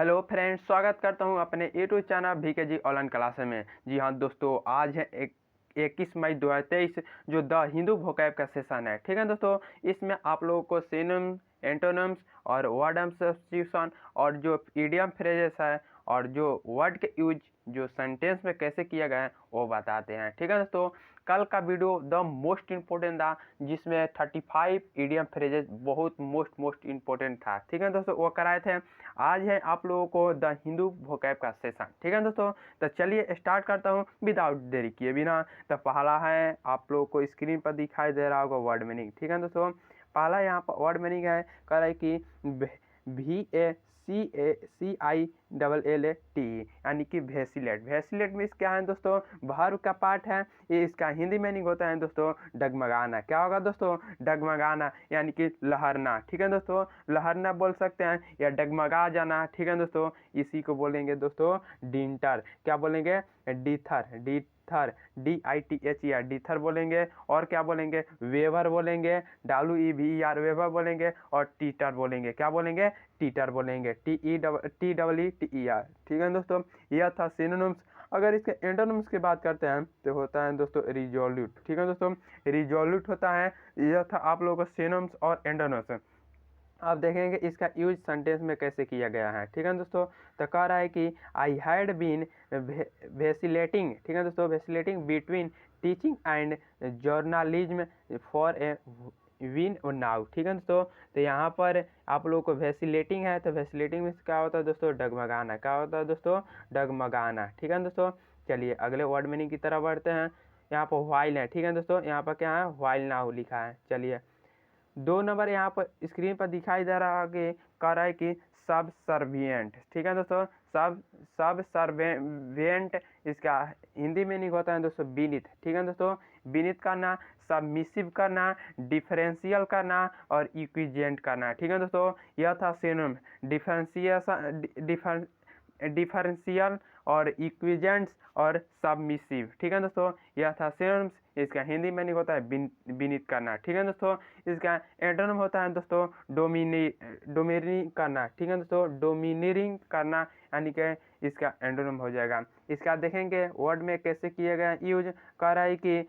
Hello friends, स्वागत करता हूं अपने YouTube channel VKG online class में। जी हाँ दोस्तों, आज है 21 मई 2023 जो द हिंदू वोकैब का सेशन है। ठीक है दोस्तों, इसमें आप लोगों को सिनोनिम, एंटोनिम्स और वर्ड सब्स्टिट्यूशन और जो इडियम फ्रेजेस है और जो वर्ड के यूज जो सेंटेंस में कैसे किया गया है वो बताते हैं। ठीक है दोस्तों, कल का वीडियो द मोस्ट इम्पोर्टेंट था जिसमें 35 इडियम फ्रेजेस बहुत मोस्ट इम्पोर्टेंट था। ठीक है दोस्तों, वो कराए थे। आज है आप लोगों को द हिंदू वोकैब का सेशन। ठीक है दोस्तों, तो चलिए स्टार्ट करता हूँ विदाउट देरी किए बिना। तो पहला है, आप लोगों को स्क्रीन पर दिखाई दे रहा होगा वर्ड मीनिंग। ठीक है दोस्तों, पहला यहाँ पर वर्ड मीनिंग है, कह रहा है कि VACILLATE यानी कि वेसिलेट। वेसिलेट मीन्स क्या है दोस्तों, वर्ब का पार्ट है। ये इसका हिंदी मीनिंग होता है दोस्तों डगमगाना। क्या होगा दोस्तों, डगमगाना यानी कि लहरना। ठीक है दोस्तों, लहरना बोल सकते हैं या डगमगा जाना। ठीक है दोस्तों, इसी को बोलेंगे दोस्तों डिंटर। क्या बोलेंगे, डीथर। डीथर DITHER डीथर बोलेंगे। और क्या बोलेंगे, वेवर बोलेंगे, WEVER वेवर बोलेंगे। और टीटर बोलेंगे। क्या बोलेंगे, टीटर बोलेंगे, TEETER। ठीक है दोस्तों, यह था सिनोनिम्स। अगर इसके एंटोनिम्स की बात करते हैं तो होता है दोस्तों रिजोल्यूट। ठीक है दोस्तों, रिजोल्यूट होता है। यह था आप लोगों को सिनोनिम्स और एंटोनिम्स। अब देखेंगे इसका यूज सेंटेंस में कैसे किया गया है। ठीक है दोस्तों, तो कह रहा है कि आई हैड बीन वेसिलेटिंग। ठीक है दोस्तों, vacillating between teaching and journalism for a win और नाउ। ठीक है दोस्तों, तो यहाँ पर आप लोगों को वेसिलेटिंग है, तो वेसिलेटिंग में क्या होता है दोस्तों, डगमगाना। क्या होता है दोस्तों, डगमगाना। ठीक है दोस्तों, चलिए अगले वर्ड मीनिंग की तरफ बढ़ते हैं। यहाँ पर वाइल है। ठीक है दोस्तों, यहाँ पर क्या है, वाइल नाउ लिखा है। चलिए 2 नंबर यहाँ पर स्क्रीन पर दिखाई दे रहा है कि कह रहा है कि सब सर्वियंट। ठीक है दोस्तों, सब सर्वियंट इसका हिंदी में नहीं होता है दोस्तों विनीत। ठीक है दोस्तों, विनीत करना, सबमिसिव करना, डिफरेंशियल करना और इक्विजेंट करना। ठीक है दोस्तों, यह था सिनोनिम डिफरेंशियल और इक्विजेंट्स और सबमिसिव। ठीक है दोस्तों, यह था सिनोनिम्स। इसका हिंदी में नहीं होता है विनीत करना। ठीक है दोस्तों, इसका एंटोनिम होता है दोस्तों डोमिनेटिंग करना। ठीक है दोस्तों, डोमिनेटिंग करना यानी कि इसका एंटोनिम हो जाएगा। इसका देखेंगे वर्ड में कैसे किया गया यूज। कह रहा है कि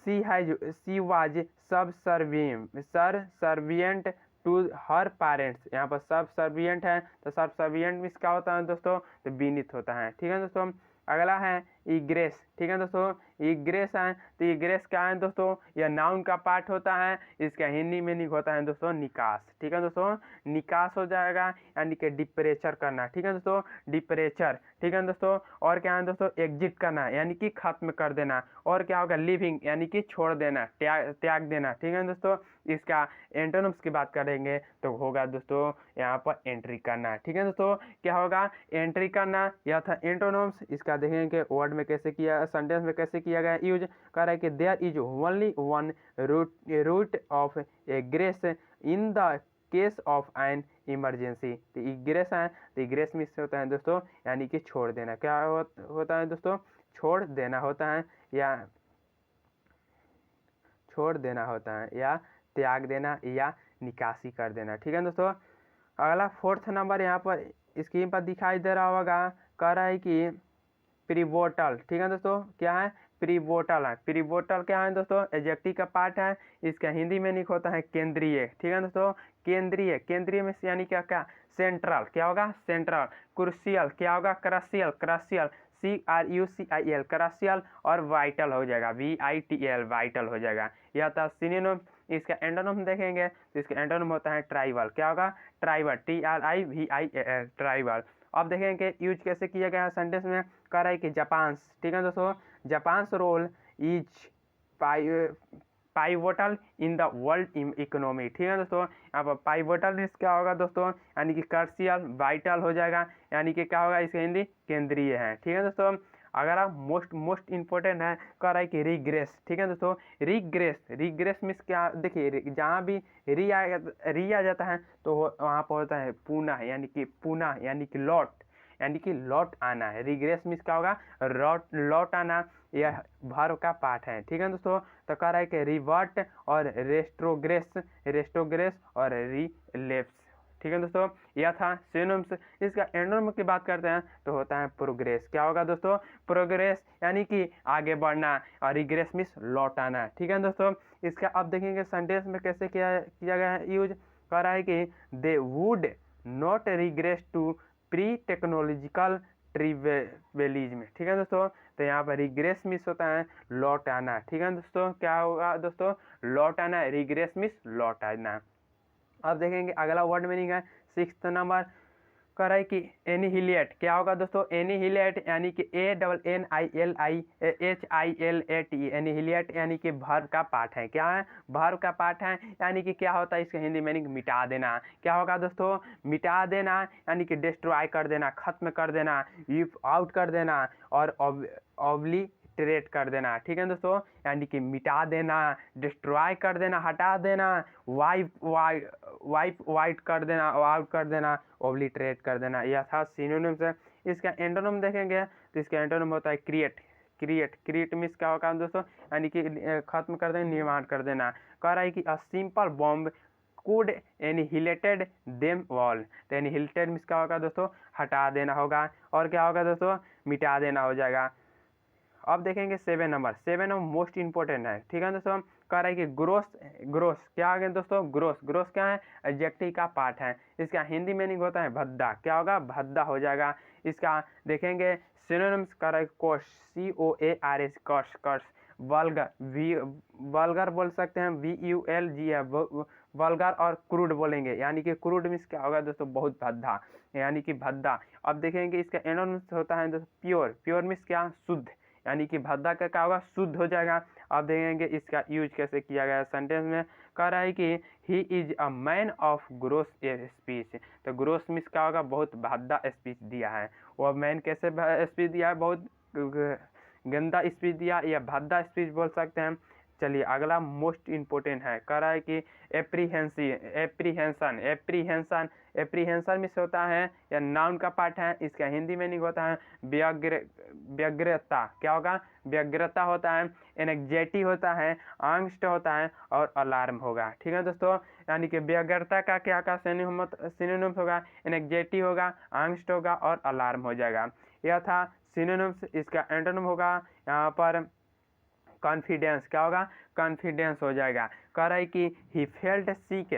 सी वाज सब सर्वियंट टू हर पेरेंट्स। यहाँ पर सब सर्वियंट है, तो सब सर्वियंट मीन्स क्या होता है दोस्तों, तो विनीत होता है। ठीक है दोस्तों, अगला है इग्रेस। ठीक है दोस्तों, इग्रेस है, तो इग्रेस क्या है दोस्तों, यह नाउन का पार्ट होता है। इसका हिंदी मीनिंग होता है दोस्तों निकास। ठीक है दोस्तों, निकास हो जाएगा यानी कि डिप्रेचर करना। ठीक है दोस्तों, डिप्रेचर। ठीक है दोस्तों, और क्या है दोस्तों, एग्जिट करना यानी कि खत्म कर देना। और क्या होगा, लिविंग यानी कि छोड़ देना, त्याग देना। ठीक है दोस्तों, इसका एंटोनिम्स की बात करेंगे तो होगा दोस्तों यहाँ पर एंट्री करना। ठीक है दोस्तों, क्या होगा, एंट्री करना। यह था एंटोनिम्स। इसका देखेंगे वर्ड में कैसे किया, सेंटेंस में कैसे किया गया यूज। कह रहा है कि there is only one route of egress in the case of an emergency. तो इग्रेस है, तो इग्रेस मिस होता है दोस्तों यानी कि छोड़ देना। क्या होता है दोस्तों, छोड़ देना होता है या छोड़ देना होता है या त्याग देना या निकासी कर देना। ठीक है दोस्तों, अगला 4th नंबर यहाँ पर स्क्रीन पर दिखाई दे रहा होगा। कह रहा है कि प्रीवोटल। ठीक है दोस्तों, क्या है, प्रीवोटल है। प्रीवोटल क्या है दोस्तों, एडजेक्टिव का पार्ट है। इसका हिंदी में नहीं होता है केंद्रीय। ठीक है दोस्तों, केंद्रीय। केंद्रीय में यानी क्या, क्या सेंट्रल। क्या होगा, सेंट्रल। क्रुशियल क्या होगा, क्रशियल। क्रशियल CRUCIL क्रशियल। और वाइटल हो जाएगा, VITL वाइटल हो जाएगा। यह था सिनोनिम। इसका एंटोनिम देखेंगे तो इसका एंटोनिम होता है ट्राइबल। क्या होगा, ट्राइबल, TRIVIAL ट्राइबल। अब देखेंगे यूज कैसे किया गया है सेंटेंस में। कह रहा है कि जापान। ठीक है दोस्तों, Japan role is pivotal in the world economy. ठीक है दोस्तों, यहाँ पर पाइवोटल मीन्स क्या होगा दोस्तों, यानी कि कर्शियल, वाइटल हो जाएगा यानी कि क्या होगा, इसका हिंदी केंद्रीय है। ठीक है दोस्तों, अगर आप मोस्ट इंपॉर्टेंट है, कह रहा है कि रिग्रेस। ठीक है दोस्तों, रिग्रेस मीन्स क्या, देखिए जहाँ भी री आ जाता है तो वहाँ पर होता है पुनः यानी कि लौट आना है। रिग्रेस मीन्स क्या होगा, लौट आना। यह वर्ब का पार्ट है। ठीक है दोस्तों, तो कह रहा है कि रिवर्ट और रेस्ट्रोग्रेस और रिलेप्स। ठीक है दोस्तों, यह था सिनोनिम्स। इसका एंटोनिम की बात करते हैं तो होता है प्रोग्रेस। क्या होगा दोस्तों? प्रोग्रेस यानी कि आगे बढ़ना, और रिग्रेस मीन्स लौट आना। ठीक है दोस्तों, इसका अब देखेंगे सेंटेंस में कैसे किया गया है यूज। कह रहा है कि they would not regress to pre technological trivialism. ठीक है दोस्तों, तो यहाँ पर रिग्रेस मिस होता है लौट आना। ठीक है दोस्तों, क्या होगा दोस्तों? लौट आना, रिग्रेस मिस लौट आना। अब देखेंगे अगला वर्ड मीनिंग है 6th नंबर। कह रहा है कि एनिहिलेट। क्या होगा दोस्तों? एनिहिलेट यानी कि ANNILIHILAT, एनिहिलेट यानी कि वर्ब का पार्ट है। क्या है? वर्ब का पार्ट है, यानी कि क्या होता है इसका हिंदी मीनिंग? मिटा देना। क्या होगा दोस्तों? मिटा देना यानी कि डिस्ट्रॉय कर देना, खत्म कर देना, विप आउट कर देना, और ऑब्लिटरेट कर देना। ठीक है दोस्तों, यानी कि मिटा देना, डिस्ट्रॉय कर देना, हटा देना, वाइप कर देना, आउट कर देना, ऑब्लिटरेट कर देना। यह था सिनोनिम्स है। इसका एंटोनिम देखेंगे तो इसका एंटोनिम होता है क्रिएट। क्रिएट मीन्स क्या होगा दोस्तों? यानी कि खत्म कर देना, निर्माण कर देना। कह रहा है कि a simple bomb could annihilated them all. तो एनिहिलेटेड मीन्स क्या होगा दोस्तों? हटा देना होगा, और क्या होगा दोस्तों? मिटा देना हो जाएगा। अब देखेंगे 7 नंबर। 7 नंबर मोस्ट इंपॉर्टेंट है। ठीक है दोस्तों, कह रहा है कि ग्रोस क्या आ गया दोस्तों? ग्रोस क्या है? एडजेक्टिव का पार्ट है। इसका हिंदी मीनिंग होता है भद्दा। क्या होगा? भद्दा हो जाएगा। इसका देखेंगे सिनोनिम्स। कह रहा है कोर्स, COARS, कर्स। वल्गर बोल सकते हैं, VULG, वल्गर, और क्रूड बोलेंगे, यानी कि क्रूड मीन्स क्या होगा दोस्तों? बहुत भद्दा, यानी कि भद्दा। अब देखेंगे इसका एनोनिम्स होता है दोस्तों प्योर मीन्स क्या? शुद्ध, यानी कि भद्दा का क्या होगा? शुद्ध हो जाएगा। अब देखेंगे इसका यूज कैसे किया गया सेंटेंस में। कह रहा है कि he is a man of gross speech. तो ग्रोस मीन्स क्या होगा? बहुत भद्दा स्पीच दिया है। वह मैन कैसे स्पीच दिया है? बहुत गंदा स्पीच दिया, या भद्दा स्पीच बोल सकते हैं। चलिए अगला मोस्ट इम्पोर्टेंट है। कह रहा है कि एप्रीहेंशन मिस होता है, या नाउन का पार्ट है। इसका हिंदी मीनिंग होता है व्यग्रता। क्या होगा? व्यग्रता होता है, एंग्जाइटी होता है, आंगस्ट होता है, और अलार्म होगा। ठीक है दोस्तों, यानी कि व्यग्रता का क्या का सिनोनिम्स होगा? एंग्जाइटी होगा, आंगस्ट होगा, और अलार्म हो जाएगा। यह था सिनोनिम्स। इसका एंटोनिम होगा यहाँ पर कॉन्फिडेंस। क्या होगा? कॉन्फिडेंस हो जाएगा। कह रहा है कि ही फेल्ट सिक।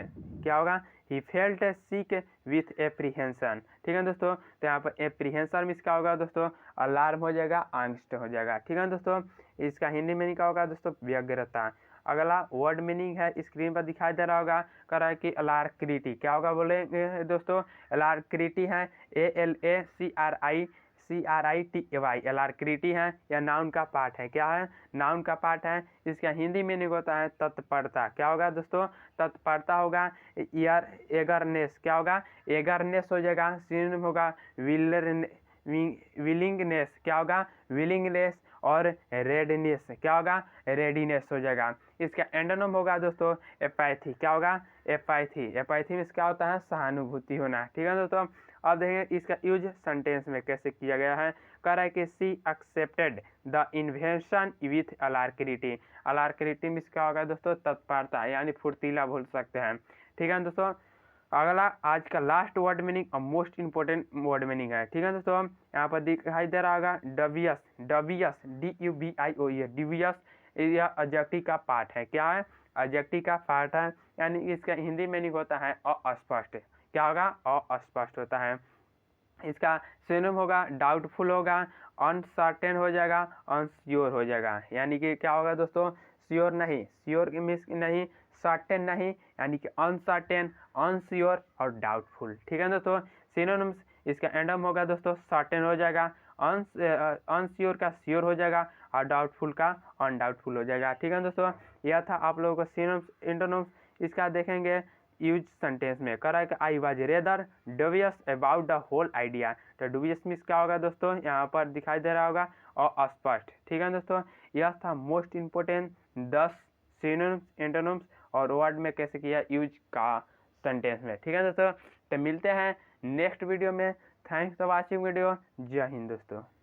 क्या होगा? He felt sick with apprehension. ठीक है दोस्तों, तो यहाँ पर एप्रीहेंशन मीन्स क्या होगा दोस्तों? अलार्म हो जाएगा, आंगस्ट हो जाएगा। ठीक है दोस्तों, इसका हिंदी मीनिंग क्या होगा दोस्तों? व्यग्रता। अगला वर्ड मीनिंग है, स्क्रीन पर दिखाई दे रहा होगा। कह रहा है कि अलार्क्रिटी। क्या होगा बोलेंगे दोस्तों? अलार्क्रिटी है ALACRITY, अलार्क्रिटी है, या नाउन का पार्ट है। क्या है? नाउन का पार्ट है। इसका हिंदी मीनिंग होता है तत्परता। क्या होगा दोस्तों? तत्परता होगा। एगरनेस। क्या होगा? एगरनेस हो जाएगा। सिनोनिम होगा विलिंगनेस। क्या होगा? विलिंगनेस, और रेडनेस। क्या होगा? रेडीनेस हो जाएगा। इसका एंटोनिम होगा दोस्तों एपैथी। क्या होगा? एपैथी में क्या होता है? सहानुभूति होना। ठीक है दोस्तों, अब देखेंगे इसका यूज सेंटेंस में कैसे किया गया है। कह रहा है कि she accepted the invention with alacrity. Alacrity means क्या होगा दोस्तों? तत्परता, यानी फुर्तीला बोल सकते हैं। ठीक है दोस्तों, अगला आज का लास्ट वर्ड मीनिंग और मोस्ट इंपोर्टेंट वर्ड मीनिंग है। ठीक है दोस्तों, यहाँ पर दिखाई दे रहा होगा डबियस। DUBIOUS, devious. यह एडजेक्टिव का पार्ट है। क्या है? एडजेक्टिव का पार्ट है, यानी इसका हिंदी मीनिंग होता है अस्पष्ट। क्या होगा? अस्पष्ट होता है। इसका सिनोनिम होगा डाउटफुल होगा, अनसर्टेन हो जाएगा, अनश्योर हो जाएगा। यानी कि क्या होगा दोस्तों? श्योर नहीं, श्योर मीन्स नहीं, सर्टेन नहीं, यानी कि अनसर्टेन, अनश्योर, और डाउटफुल। ठीक है दोस्तों, सिनोनिम्स। इसका एंडम होगा दोस्तों सर्टेन हो जाएगा, अनश्योर का श्योर हो जाएगा, और डाउटफुल का अनडाउटफुल हो जाएगा। ठीक है दोस्तों, यह था आप लोगों का सिनोनिम्स एंटोनिम्स। इसका देखेंगे यूज सेंटेंस में। कह रहा है कि I was rather dubious about the whole idea. तो डबियस मीन्स क्या होगा दोस्तों? यहाँ पर दिखाई दे रहा होगा और अस्पष्ट। ठीक है दोस्तों, यह था मोस्ट इंपोर्टेंट 10 सिनोनिम्स, एंटोनिम्स और वर्ड में कैसे किया यूज का सेंटेंस में। ठीक है दोस्तों, तो मिलते हैं नेक्स्ट वीडियो में। Thanks for watching video. जय हिंद दोस्तों।